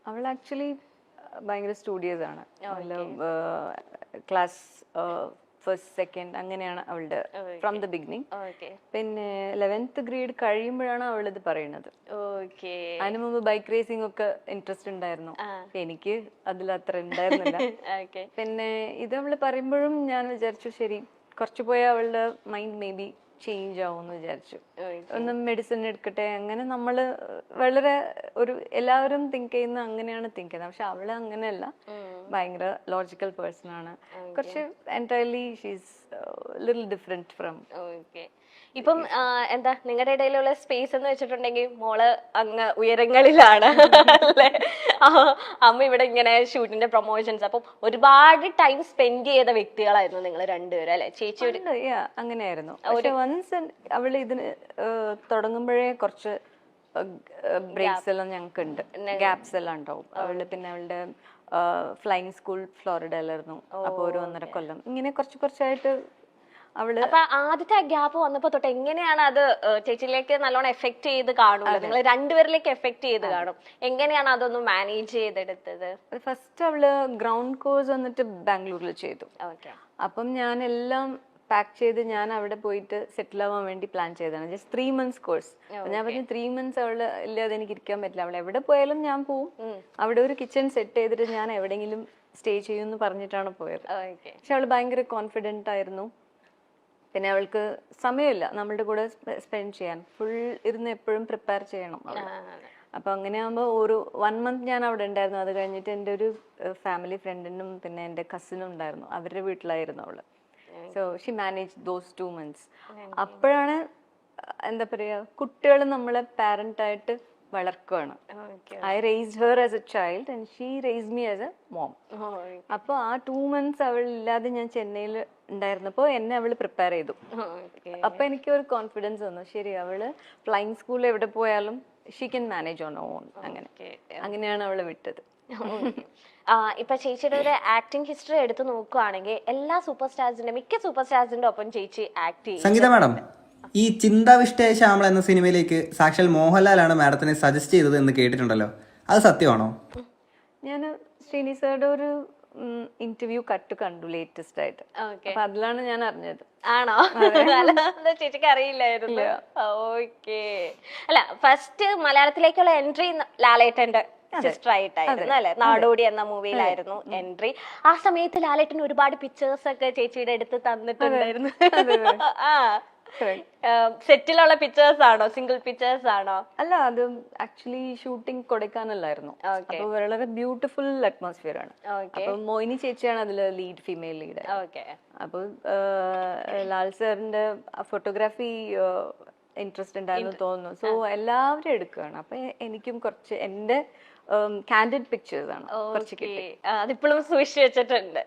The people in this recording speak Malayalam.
അവൾ ആക്ച്വലി ഭയങ്കര സ്റ്റുഡിയോസ് ആണ്. ക്ലാസ് ഫസ്റ്റ് സെക്കൻഡ് അങ്ങനെയാണ് അവളുടെ ഫ്രം ദ ബിഗിനിങ്. പിന്നെ 11th ഗ്രേഡ് കഴിയുമ്പോഴാണ് അവൾ ഇത് പറയുന്നത്. അതിനു മുമ്പ് ബൈക്ക് റേസിംഗ് ഒക്കെ ഇൻട്രസ്റ്റ് ഉണ്ടായിരുന്നു. എനിക്ക് അതിൽ അത്ര ഉണ്ടായിരുന്നില്ല. പിന്നെ ഇത് അവള് പറയുമ്പോഴും ഞാൻ വിചാരിച്ചു ശരി കുറച്ചു പോയാൽ അവളുടെ മൈൻഡ് മേ ബി ചേഞ്ച് ആവുമെന്ന് വിചാരിച്ചു. ഒന്ന് മെഡിസിൻ എടുക്കട്ടെ, അങ്ങനെ നമ്മള് വളരെ ഒരു എല്ലാവരും തിങ്ക് ചെയ്യുന്ന അങ്ങനെയാണ് തിങ്ക് ചെയ്യുന്നത്. പക്ഷെ അവള് അങ്ങനെയല്ല, ഭയങ്കര ലോജിക്കൽ പേഴ്സൺ ആണ്. കുറച്ച് entirely she's little different from. ഇപ്പം എന്താ നിങ്ങളുടെ ഇടയിലുള്ള സ്പേസ് എന്ന് വെച്ചിട്ടുണ്ടെങ്കിൽ മോള് അങ്ങ് ഉയരങ്ങളിലാണ് അല്ലേ? അമ്മ ഇവിടെ ഇങ്ങനെ ഷൂട്ടിന്റെ പ്രൊമോഷൻസ്, അപ്പം ഒരുപാട് ടൈം സ്പെൻഡ് ചെയ്ത വ്യക്തികളായിരുന്നു നിങ്ങൾ രണ്ടുപേരും അല്ലെ? ചേച്ചി അങ്ങനെയായിരുന്നു. വൺസ് അവള് ഇതിന് തുടങ്ങുമ്പോഴേ കുറച്ച് ബ്രേക്സ് എല്ലാം ഞങ്ങൾക്ക് ഉണ്ട്, ഗ്യാപ്സ് എല്ലാം ഉണ്ടാവും. അവള് പിന്നെ അവളുടെ ഫ്ലൈയിങ് സ്കൂൾ ഫ്ലോറിഡയിലായിരുന്നു. അപ്പൊ ഒരു 1.5 കൊല്ലം ഇങ്ങനെ കുറച്ചായിട്ട് അവള്. അപ്പൊ ആദ്യത്തെ ഗ്യാപ്പ് വന്നപ്പോ തൊട്ട് എങ്ങനെയാണ് അത് ചേച്ചിയിലേക്ക് നല്ലോണം എഫക്ട് ചെയ്ത് കാണുമല്ലോ, നിങ്ങൾ രണ്ടുപേരിലേക്ക് എഫക്ട് ചെയ്ത് കാണും, എങ്ങനെയാണ് അതൊന്ന് മാനേജ് ചെയ്തെടുത്തത്? ഫസ്റ്റ് അവള് ഗ്രൗണ്ട് കോഴ്സ് വന്നിട്ട് ബാംഗ്ലൂരിൽ ചെയ്തു. അപ്പം ഞാൻ എല്ലാം പാക്ക് ചെയ്ത് ഞാൻ അവിടെ പോയിട്ട് സെറ്റിൽ ആവാൻ വേണ്ടി പ്ലാൻ ചെയ്തതാണ്. Just 3 months course. ഞാൻ പറഞ്ഞു 3 months അവള് ഇല്ലാതെ എനിക്ക് ഇരിക്കാൻ പറ്റില്ല, അവൾ എവിടെ പോയാലും ഞാൻ പോവും, അവിടെ ഒരു കിച്ചൺ സെറ്റ് ചെയ്തിട്ട് ഞാൻ എവിടെയെങ്കിലും സ്റ്റേ ചെയ്യുമെന്ന് പറഞ്ഞിട്ടാണ് പോയത്. പക്ഷെ അവള് ഭയങ്കര കോൺഫിഡന്റ് ആയിരുന്നു. പിന്നെ അവൾക്ക് സമയമില്ല നമ്മളുടെ കൂടെ സ്പെൻഡ് ചെയ്യാൻ, ഫുൾ ഇരുന്ന് എപ്പോഴും പ്രിപ്പയർ ചെയ്യണം. അപ്പൊ അങ്ങനെ ആകുമ്പോൾ ഒരു 1 month ഞാൻ അവിടെ ഉണ്ടായിരുന്നു. അത് കഴിഞ്ഞിട്ട് എൻ്റെ ഒരു ഫാമിലി ഫ്രണ്ടിനും പിന്നെ എൻ്റെ കസിനും ഉണ്ടായിരുന്നു, അവരുടെ വീട്ടിലായിരുന്നു അവള്. So she manage those 2 months. അപ്പോഴാണ് എന്താ പറയാ, കുട്ടികൾ നമ്മളെ പാരന്റ് ആയിട്ട് വളർക്കുകയാണ്. I raised her as a child and she raised me as a mom. അപ്പൊ ആ 2 months അവൾ ഇല്ലാതെ ഞാൻ ചെന്നൈയിൽ ഉണ്ടായിരുന്നപ്പോ എന്നെ അവള് പ്രിപ്പയർ ചെയ്തു. അപ്പൊ എനിക്ക് ഒരു കോൺഫിഡൻസ് വന്നു, ശരി അവള് ഫ്ലൈയിങ് സ്കൂളിൽ എവിടെ പോയാലും she can manage on on. അങ്ങനെയാണ് അവളെ വിട്ടത്. ഇപ്പൊ ചേച്ചിയുടെ ഒരു ആക്ടിംഗ് ഹിസ്റ്ററി എടുത്ത് നോക്കുകയാണെങ്കിൽ എല്ലാ സൂപ്പർ സ്റ്റാർസിന്റെ മിക്ക സൂപ്പർ സ്റ്റാർസിന്റെ ഒപ്പം ചേച്ചി ആക്ട് ചെയ്യും. സംഗീത മാഡം, ഈ ചിന്താവിഷ്ടയ ശ്യാമള എന്ന സിനിമയിലേക്ക് സാക്ഷാൽ മോഹൻലാലാണ് മാഡത്തിനെ സജസ്റ്റ് ചെയ്തത് എന്ന് കേട്ടിട്ടുണ്ടല്ലോ, അത് സത്യമാണോ? ഞാൻ ശ്രീനി സാറുടെ ഒരു ഇന്റർവ്യൂ കണ്ടു ലേറ്റസ്റ്റ് ആയിട്ട്. അപ്പൊ അതിലാണ് ഞാൻ അറിഞ്ഞത്. ആണോ? ചേച്ചിക്ക് അറിയില്ലായിരുന്നു. ഓക്കെ. അല്ല, ഫസ്റ്റ് മലയാളത്തിലേക്കുള്ള എൻട്രി ലാലേട്ടന്റെ സിസ്റ്റർ ആയിട്ടായിരുന്നു അല്ലെ? നാടോടി എന്ന മൂവിയിലായിരുന്നു എൻട്രി. ആ സമയത്ത് ലാലേട്ടൻ ഒരുപാട് പിക്ചേഴ്സ് ഒക്കെ ചേച്ചിയുടെ അടുത്ത് തന്നിട്ടുണ്ടായിരുന്നു. സെറ്റിലുള്ള പിക്ചേഴ്സ് ആണോ, സിംഗിൾ പിക്ചേഴ്സ് ആണോ? അല്ല, അത് ആക്ച്വലി ഷൂട്ടിംഗ് കൊടൈക്കനാലിലായിരുന്നു. അപ്പൊ വളരെ ബ്യൂട്ടിഫുൾ അറ്റ്മോസ്ഫിയർ ആണ്. അപ്പൊ മോഹിനി ചേച്ചിയാണ് അതില് ലീഡ്, ഫീമെയിൽ ലീഡ്. അപ്പൊ ലാൽ സാറിന്റെ ഫോട്ടോഗ്രാഫി ഇൻട്രസ്റ്റ് ഉണ്ടായിരുന്നു തോന്നുന്നു. സോ എല്ലാവരും എടുക്കുകയാണ്. അപ്പൊ എനിക്കും കുറച്ച് എന്റെ കാൻഡിഡ് പിക്ചേഴ്സ് ആണ് കുറച്ച് കിട്ടി. അതിപ്പോഴും സൂക്ഷിച്ചു വെച്ചിട്ടുണ്ട്.